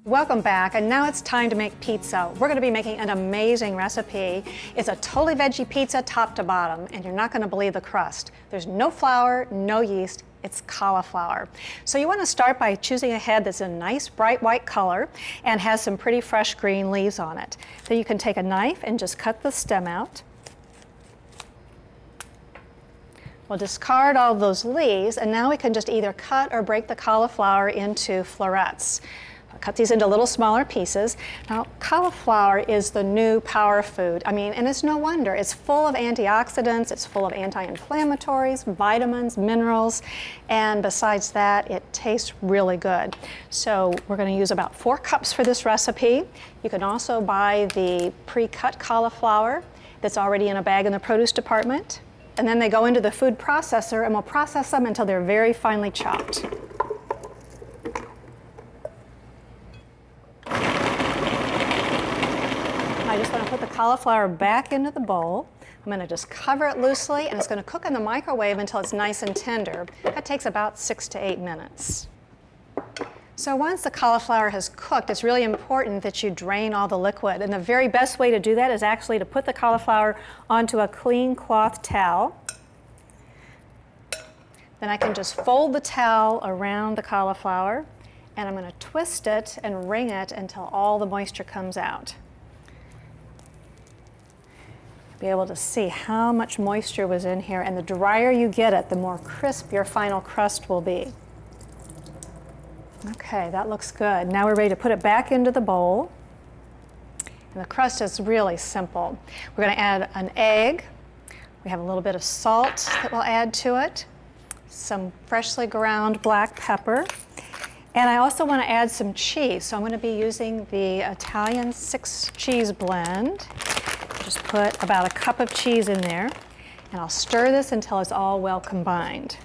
Welcome back, and now it's time to make pizza. We're going to be making an amazing recipe. It's a totally veggie pizza top to bottom, and you're not going to believe the crust. There's no flour, no yeast, it's cauliflower. So you want to start by choosing a head that's a nice bright white color and has some pretty fresh green leaves on it. Then you can take a knife and just cut the stem out. We'll discard all those leaves, and now we can just either cut or break the cauliflower into florets. I'll cut these into little smaller pieces. Now, cauliflower is the new power food. And it's no wonder. It's full of antioxidants, it's full of anti-inflammatories, vitamins, minerals, and besides that, it tastes really good. So we're going to use about 4 cups for this recipe. You can also buy the pre-cut cauliflower that's already in a bag in the produce department. And then they go into the food processor, and we'll process them until they're very finely chopped. I just want to put the cauliflower back into the bowl. I'm going to just cover it loosely, and it's going to cook in the microwave until it's nice and tender. That takes about 6 to 8 minutes. So once the cauliflower has cooked, it's really important that you drain all the liquid. And the very best way to do that is actually to put the cauliflower onto a clean cloth towel. Then I can just fold the towel around the cauliflower, and I'm going to twist it and wring it until all the moisture comes out. Be able to see how much moisture was in here, and the drier you get it, the more crisp your final crust will be. Okay, that looks good. Now we're ready to put it back into the bowl. And the crust is really simple. We're going to add an egg. We have a little bit of salt that we'll add to it, some freshly ground black pepper, and I also want to add some cheese. So I'm going to be using the Italian 6 cheese blend. Just put about a cup of cheese in there, and I'll stir this until it's all well combined.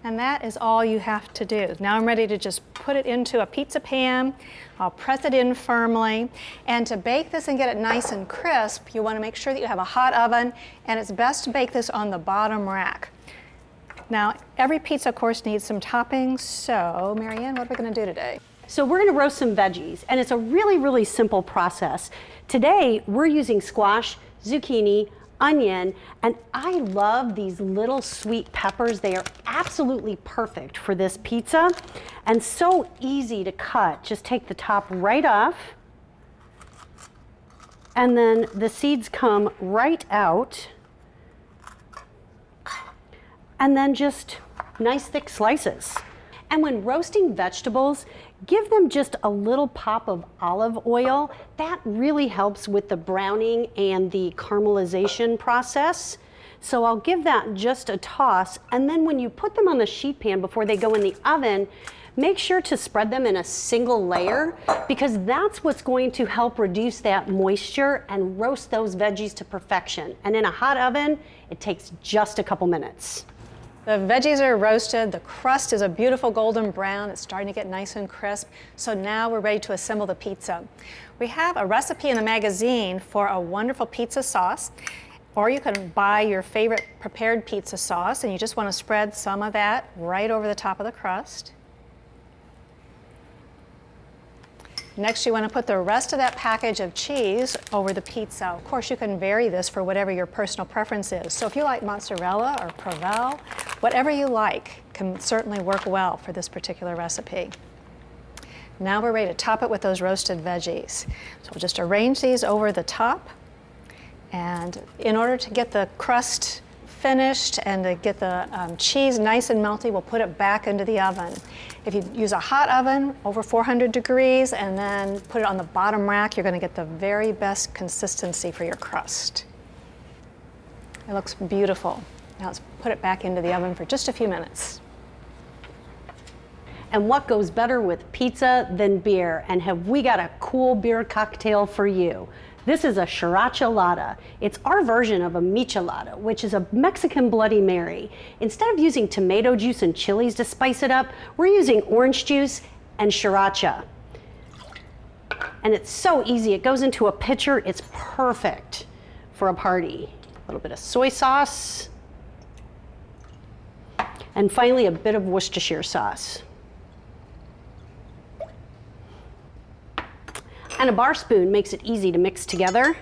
And that is all you have to do. Now I'm ready to just put it into a pizza pan. I'll press it in firmly. And to bake this and get it nice and crisp, you want to make sure that you have a hot oven, and it's best to bake this on the bottom rack. Now, every pizza, of course, needs some toppings, so Marianne, what are we going to do today? So we're going to roast some veggies, and it's a really, really simple process. Today, we're using squash, zucchini, onion, and I love these little sweet peppers. They are absolutely perfect for this pizza and so easy to cut. Just take the top right off, and then the seeds come right out, and then just nice thick slices. And when roasting vegetables, give them just a little pop of olive oil. That really helps with the browning and the caramelization process. So I'll give that just a toss, and then when you put them on the sheet pan before they go in the oven, make sure to spread them in a single layer, because that's what's going to help reduce that moisture and roast those veggies to perfection. And in a hot oven, it takes just a couple minutes. The veggies are roasted, the crust is a beautiful golden brown, it's starting to get nice and crisp, so now we're ready to assemble the pizza. We have a recipe in the magazine for a wonderful pizza sauce, or you can buy your favorite prepared pizza sauce, and you just want to spread some of that right over the top of the crust. Next, you want to put the rest of that package of cheese over the pizza. Of course, you can vary this for whatever your personal preference is. So if you like mozzarella or Provel, whatever you like can certainly work well for this particular recipe. Now we're ready to top it with those roasted veggies. So we'll just arrange these over the top. And in order to get the crust finished and to get the cheese nice and melty, we'll put it back into the oven. If you use a hot oven, over 400 degrees, and then put it on the bottom rack, you're going to get the very best consistency for your crust. It looks beautiful. Now let's put it back into the oven for just a few minutes. And what goes better with pizza than beer? And have we got a cool beer cocktail for you? This is a Srichelada. It's our version of a michelada, which is a Mexican Bloody Mary. Instead of using tomato juice and chilies to spice it up, we're using orange juice and sriracha. And it's so easy. It goes into a pitcher. It's perfect for a party. A little bit of soy sauce. And finally, a bit of Worcestershire sauce. And a bar spoon makes it easy to mix together.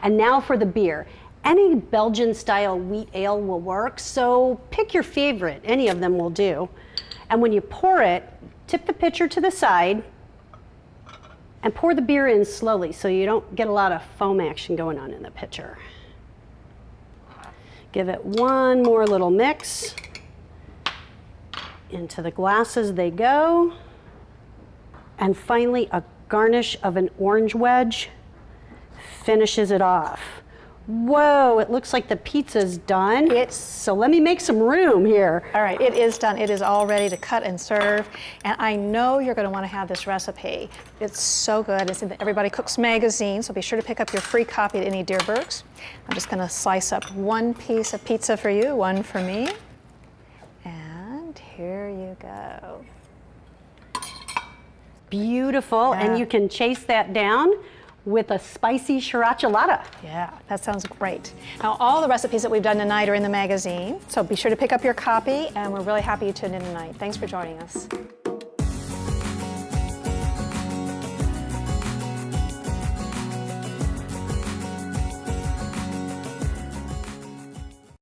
And now for the beer. Any Belgian-style wheat ale will work, so pick your favorite. Any of them will do. And when you pour it, tip the pitcher to the side and pour the beer in slowly so you don't get a lot of foam action going on in the pitcher. Give it one more little mix. Into the glasses they go. And finally, a garnish of an orange wedge finishes it off. Whoa, it looks like the pizza's done. So let me make some room here. All right, it is done. It is all ready to cut and serve. And I know you're going to want to have this recipe. It's so good. It's in the Everybody Cooks magazine, so be sure to pick up your free copy at any Dierbergs. I'm just going to slice up one piece of pizza for you, one for me. And here you go. Beautiful, Yeah. and you can chase that down with a spicy Srichelada. Yeah, that sounds great. Now, all the recipes that we've done tonight are in the magazine, so be sure to pick up your copy, and we're really happy you tuned in tonight. Thanks for joining us.